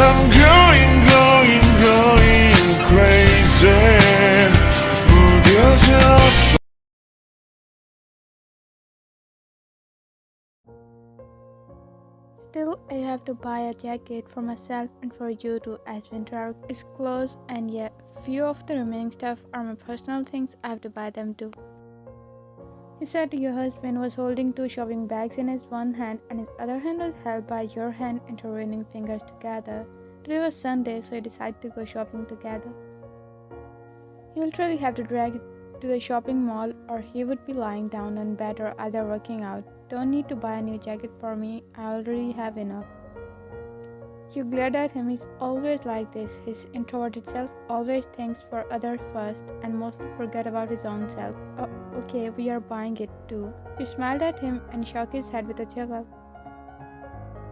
I'm going crazy. 무뎌져. Still, I have to buy a jacket for myself and for you too, as winter is close, and yet few of the remaining stuff are my personal things. I have to buy them too. You said your husband was holding two shopping bags in his one hand and his other hand was held by your hand, intertwining fingers together. Today was Sunday, so you decided to go shopping together. You literally have to drag it to the shopping mall, or he would be lying down on bed or either working out. Don't need to buy a new jacket for me, I already have enough. You glared at him. He's always like this. His introverted self always thinks for others first and mostly forget about his own self. Oh, okay, we are buying it too. You smiled at him and shook his head with a chuckle.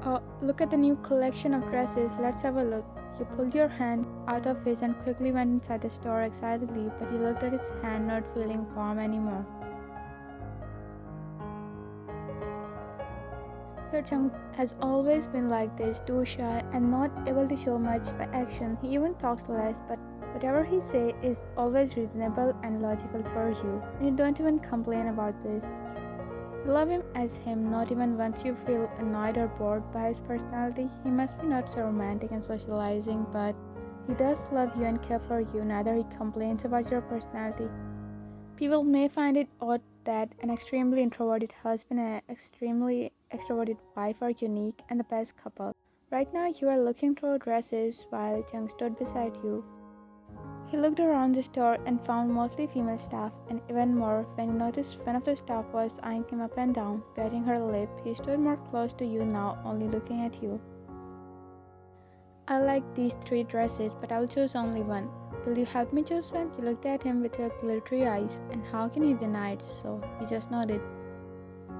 Oh, look at the new collection of dresses. Let's have a look. You pulled your hand out of his and quickly went inside the store excitedly, but he looked at his hand, not feeling warm anymore. Your Jungkook has always been like this, too shy and not able to show much by action. He even talks less, but whatever he says is always reasonable and logical for you. And you don't even complain about this. You love him as him, not even once you feel annoyed or bored by his personality. He must be not so romantic and socializing, but he does love you and care for you. Neither he complains about your personality. People may find it odd that an extremely introverted husband and an extremely extroverted wife are unique and the best couple. Right now, you are looking through dresses while Jung stood beside you. He looked around the store and found mostly female staff, and even more when he noticed one of the staff was eyeing him up and down, biting her lip. He stood more close to you now, only looking at you. I like these three dresses, but I'll choose only one. Will you help me choose one? You looked at him with your glittery eyes, and how can he deny it? So he just nodded.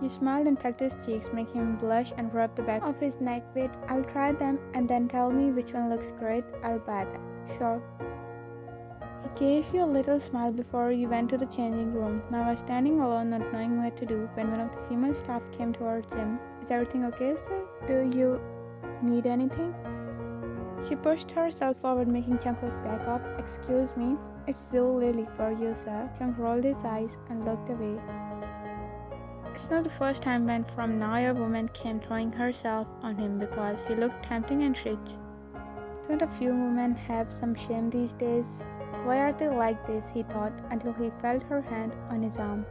You smiled and pecked his cheeks, making him blush and rubbed the back of his neck. Wait, I'll try them and then tell me which one looks great. I'll buy that. Sure. He gave you a little smile before you went to the changing room. Now I was standing alone, not knowing what to do, when one of the female staff came towards him. Is everything okay, sir? Do you need anything? She pushed herself forward, making Jungkook back off. Excuse me, it's still Lily for you, sir. Jungkook rolled his eyes and looked away. It's not the first time when from now your woman came throwing herself on him because he looked tempting and rich. Don't a few women have some shame these days? Why are they like this? He thought, until he felt her hand on his arm.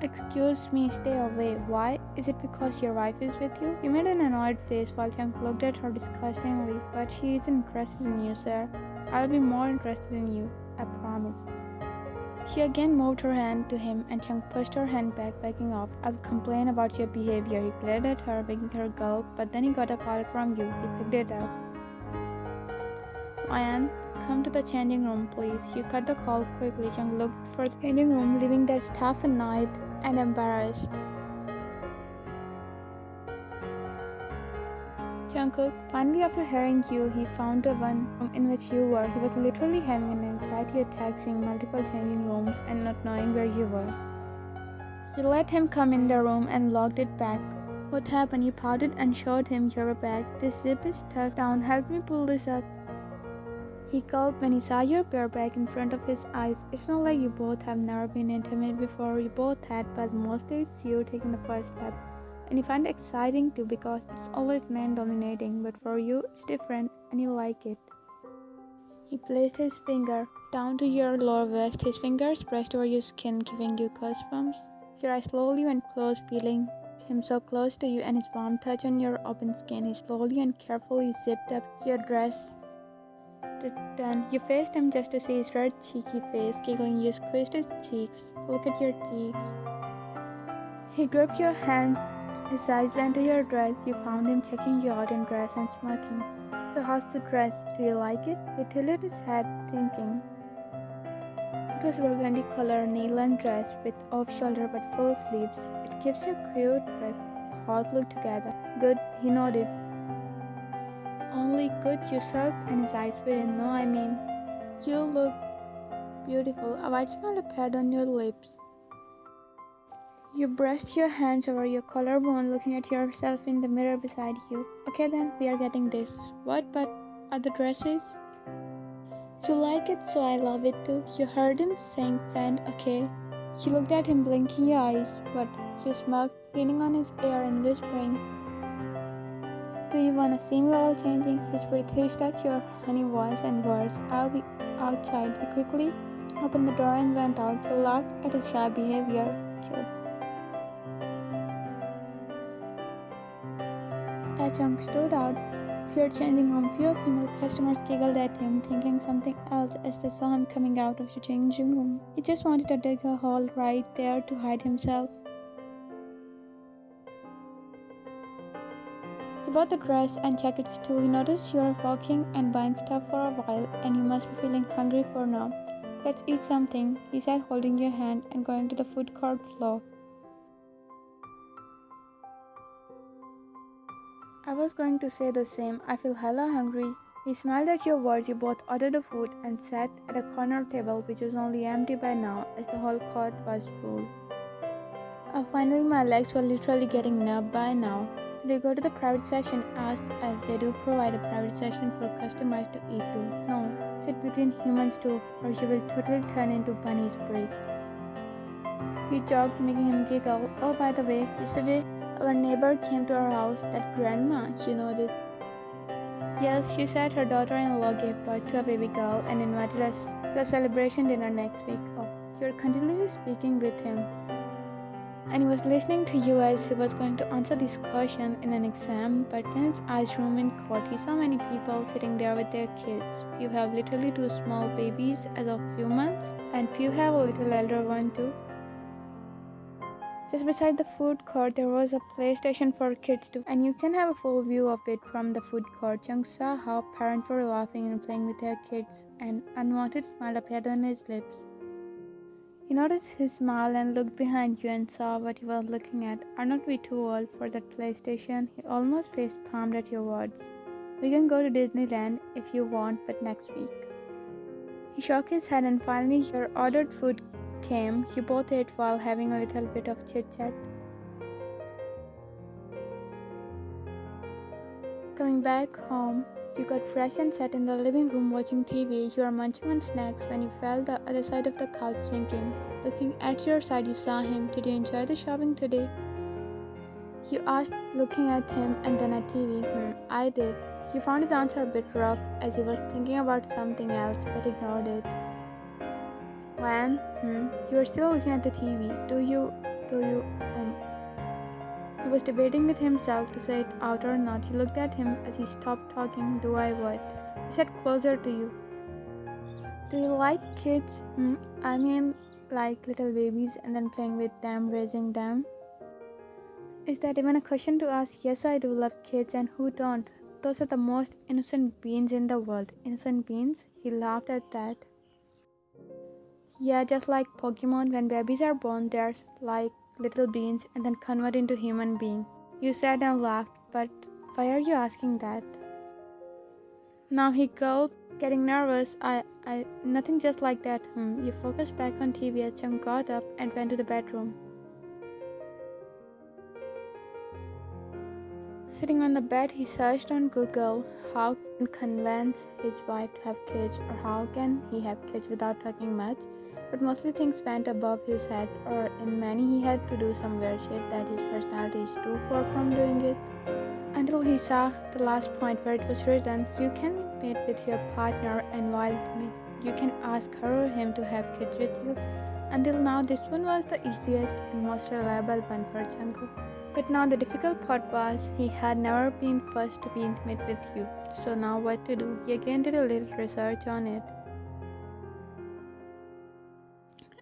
Excuse me, stay away. Why? Is it because your wife is with you? You made an annoyed face while Jungkook looked at her disgustingly. But she isn't interested in you, sir. I'll be more interested in you, I promise. She again moved her hand to him and Jungkook pushed her hand back, backing off. I'll complain about your behavior. He glared at her, making her gulp, but then he got a call from you. He picked it up. Ryan, come to the changing room, please. You cut the call quickly. Jungkook looked for the changing room, leaving their staff annoyed and embarrassed. Jungkook, finally after hearing you, he found the one room in which you were. He was literally having an anxiety attack seeing multiple changing rooms and not knowing where you were. You let him come in the room and locked it back. What happened? You pouted and showed him your bag. This zip is tucked down. Help me pull this up. He gulped when he saw your bare back in front of his eyes. It's not like you both have never been intimate before. You both had, but mostly it's you taking the first step. And you find it exciting too because it's always man dominating, but for you it's different and you like it. He placed his finger down to your lower vest. His fingers pressed over your skin, giving you goosebumps. Your eyes slowly went closed, feeling him so close to you and his warm touch on your open skin. He slowly and carefully zipped up your dress. Then you faced him just to see his red cheeky face. Giggling, you squeezed his cheeks. Look at your cheeks. He gripped your hands. His eyes went to your dress. You found him checking you out in dress and smirking. So how's the dress? Do you like it? He tilted his head, thinking. It was burgundy color nylon dress with off-shoulder but full sleeves. It gives you cute but hot look together. Good, he nodded. Only good yourself, and his eyes widen. No, I mean, you look beautiful. A white smile appeared on your lips. You brushed your hands over your collarbone, looking at yourself in the mirror beside you. Okay then, we are getting this. What? But Are the dresses? You like it, so I love it too. You heard him saying friend, okay? You looked at him blinking your eyes, but you smiled, leaning on his ear and whispering, do you wanna see me while changing? His breath hissed at your honey voice and words. I'll be outside. He quickly opened the door and went out. You laughed at his shy behavior. Cute. Chung stood out. Fear changing room. Few female customers giggled at him, thinking something else as they saw him coming out of the changing room. He just wanted to dig a hole right there to hide himself. He bought the dress and jackets too. He noticed you are walking and buying stuff for a while, and you must be feeling hungry for now. Let's eat something, he said, holding your hand and going to the food court floor. I was going to say the same. I feel hella hungry. He smiled at your words. You both ordered the food and sat at a corner table which was only empty by now as the whole court was full. Finally, my legs were literally getting numb by now. Do you go to the private section? Asked, as they do provide a private section for customers to eat too. No, sit between humans too, or you will totally turn into bunny's breed. He joked, making him giggle. Oh, by the way, yesterday our neighbor came to our house, that grandma, you know that. Yes, she said her daughter-in-law gave birth to a baby girl and invited us to a celebration dinner next week. Oh, you're continually speaking with him. And he was listening to you as he was going to answer this question in an exam, but in his eyes room in court, he saw many people sitting there with their kids. Few have literally two small babies as of few months, and few have a little elder one too. Just beside the food court, there was a PlayStation for kids too, and you can have a full view of it from the food court. Jung saw how parents were laughing and playing with their kids, and unwanted smile appeared on his lips. He noticed his smile and looked behind you and saw what he was looking at. Are not we too old for that PlayStation? He almost face palmed at your words. We can go to Disneyland if you want, but next week. He shook his head and finally your ordered food came. You both ate while having a little bit of chit-chat. Coming back home, you got fresh and sat in the living room watching TV. You were munching on snacks when you felt the other side of the couch sinking. Looking at your side, you saw him. Did you enjoy the shopping today? You asked, looking at him and then at TV. I did. You found his answer a bit rough as he was thinking about something else but ignored it. When? You were still looking at the TV. Do you, He was debating with himself to say it out or not. He looked at him as he stopped talking. Do I what? He said closer to you. Do you like kids? I mean, like little babies and then playing with them, raising them? Is that even a question to ask? Yes, I do love kids, and who don't? Those are the most innocent beings in the world. Innocent beings? He laughed at that. Yeah, just like Pokemon, when babies are born, they're like little beings and then convert into human being. You said and laughed, but why are you asking that? Now he gulped, getting nervous. Nothing just like that. You focused back on TV as Chung got up and went to the bedroom. Sitting on the bed, he searched on Google how can convince his wife to have kids, or how can he have kids without talking much. But mostly things went above his head, or in many he had to do some weird shit that his personality is too far from doing it. Until he saw the last point where it was written, you can meet with your partner and while you can ask her or him to have kids with you. Until now, this one was the easiest and most reliable one for Jungkook. But now the difficult part was he had never been first to be intimate with you. So now what to do? He again did a little research on it.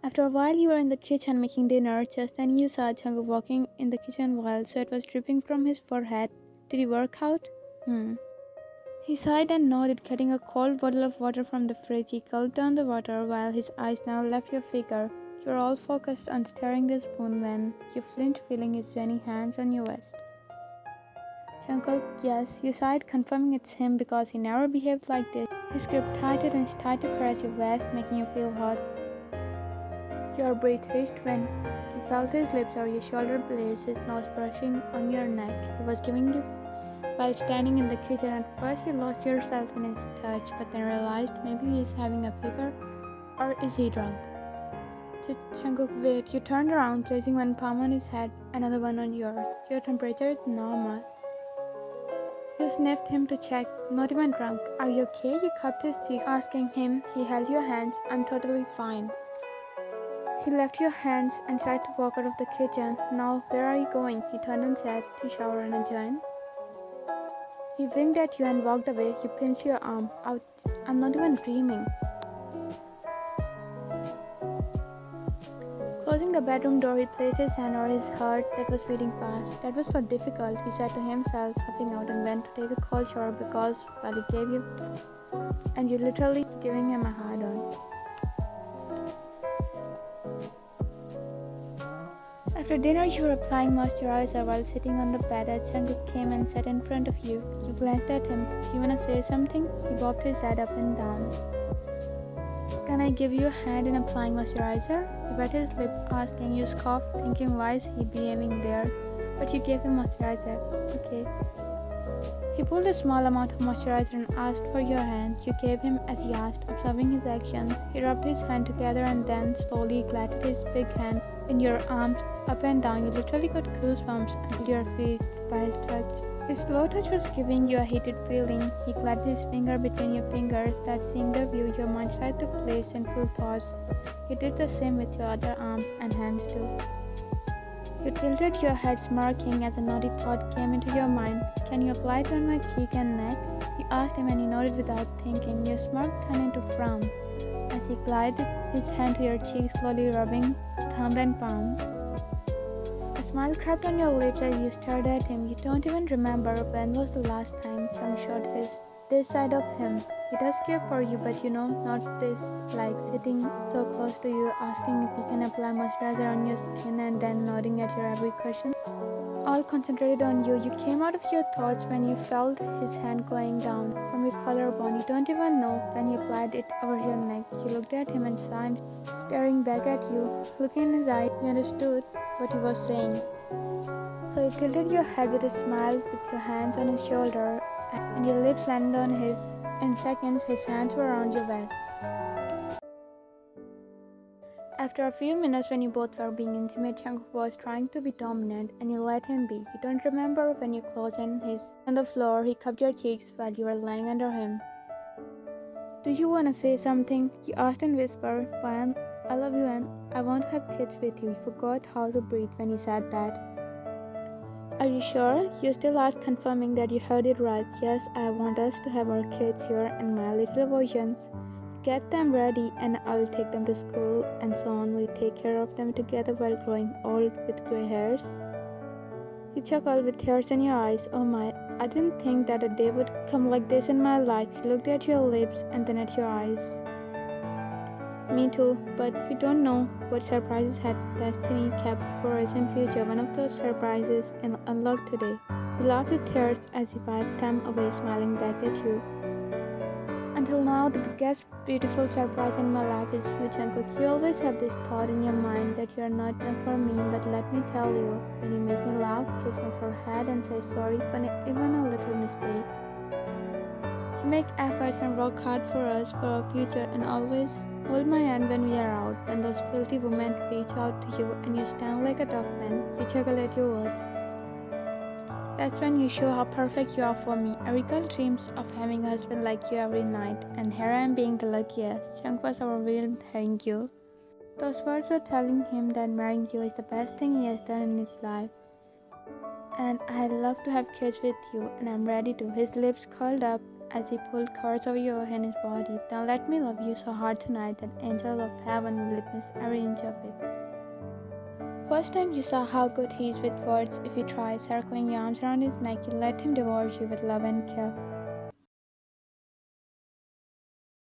After a while, you were in the kitchen making dinner. Just then you saw Jungkook walking in the kitchen while sweat was dripping from his forehead. Did he work out? He sighed and nodded, getting a cold bottle of water from the fridge. He gulped down the water while his eyes now left your figure. You were all focused on stirring the spoon when you flinched, feeling his veiny hands on your waist. Jungkook, yes, you sighed, confirming it's him because he never behaved like this. His grip tightened and started to caress your waist, making you feel hot. Your breath hissed when you felt his lips or your shoulder blades, his nose brushing on your neck. He was giving you while standing in the kitchen. At first you lost yourself in his touch, but then realized maybe he is having a fever, or is he drunk? Jungkook, wait. You turned around, placing one palm on his head, another one on yours. Your temperature is normal. You sniffed him to check, not even drunk. Are you okay? You cupped his cheek, asking him. He held your hands. I'm totally fine. He left your hands and tried to walk out of the kitchen. Now, where are you going? He turned and said, to shower and join. He winked at you and walked away. You pinched your arm. Ouch, I'm not even dreaming. Closing the bedroom door, he placed his hand over his heart that was beating fast. That was so difficult, he said to himself, huffing out, and went to take a cold shower because while he gave you, and you literally giving him a hard on. After dinner, you were applying moisturizer while sitting on the bed as Jungkook came and sat in front of you. You glanced at him. Do you want to say something? He bobbed his head up and down. Can I give you a hand in applying moisturizer? He wet his lip, asking. You scoffed, thinking why is he behaving there? But you gave him moisturizer. Okay. He pulled a small amount of moisturizer and asked for your hand. You gave him as he asked, observing his actions. He rubbed his hand together and then slowly glided his big hand in your arms up and down. You literally got goosebumps until your feet by his touch. His slow touch was giving you a heated feeling. He glided his finger between your fingers that seemed to view your mind tried to place sinful thoughts. He did the same with your other arms and hands too. You tilted your head, smirking as a naughty thought came into your mind. Can you apply it on my cheek and neck? You asked him and he nodded without thinking. Your smirk turned into frown as he glided his hand to your cheek, slowly rubbing thumb and palm. A smile crept on your lips as you stared at him. You don't even remember when was the last time Chung showed this side of him. He does care for you, but not this, like sitting so close to you, asking if he can apply moisturizer on your skin and then nodding at your every question. All concentrated on you. You came out of your thoughts when you felt his hand going down from your collarbone. You don't even know when he applied it over your neck. You looked at him and saw him staring back at you. Looking in his eyes, you understood what he was saying. So you tilted your head with a smile with your hands on his shoulder and your lips landed on his. In seconds, his hands were around your waist. After a few minutes when you both were being intimate, Jungkook was trying to be dominant and you let him be. You don't remember when you closed in his on the floor, he cupped your cheeks while you were lying under him. Do you want to say something? You asked in whisper. I love you and I want to have kids with you. You forgot how to breathe when you said that. Are you sure? You still asked, confirming that you heard it right. Yes, I want us to have our kids here and my little versions. Get them ready and I'll take them to school and so on. We take care of them together while growing old with grey hairs. You chuckled with tears in your eyes. Oh my, I didn't think that a day would come like this in my life. You looked at your lips and then at your eyes. Me too, but we don't know what surprises had destiny kept for us in future. One of those surprises unlocked today. He laughed with tears as he wiped them away, smiling back at you. Until now, the biggest beautiful surprise in my life is you, Jungkook. You always have this thought in your mind that you are not enough for me, but let me tell you, when you make me laugh, kiss my forehead and say sorry for even a little mistake. You make efforts and work hard for us, for our future, and always hold my hand when we are out. When those filthy women reach out to you and you stand like a tough man, you chuckle at your words. That's when you show how perfect you are for me. Every girl dreams of having a husband like you every night, and here I am being the luckiest. Jung was overwhelmed hearing you. Those words were telling him that marrying you is the best thing he has done in his life. And I'd love to have kids with you, and I'm ready to. His lips curled up as he pulled covers over you and his body. Now let me love you so hard tonight that angels of heaven will witness every inch of it. First time you saw how good he is with words, if he tries circling your arms around his neck, you let him devour you with love and care.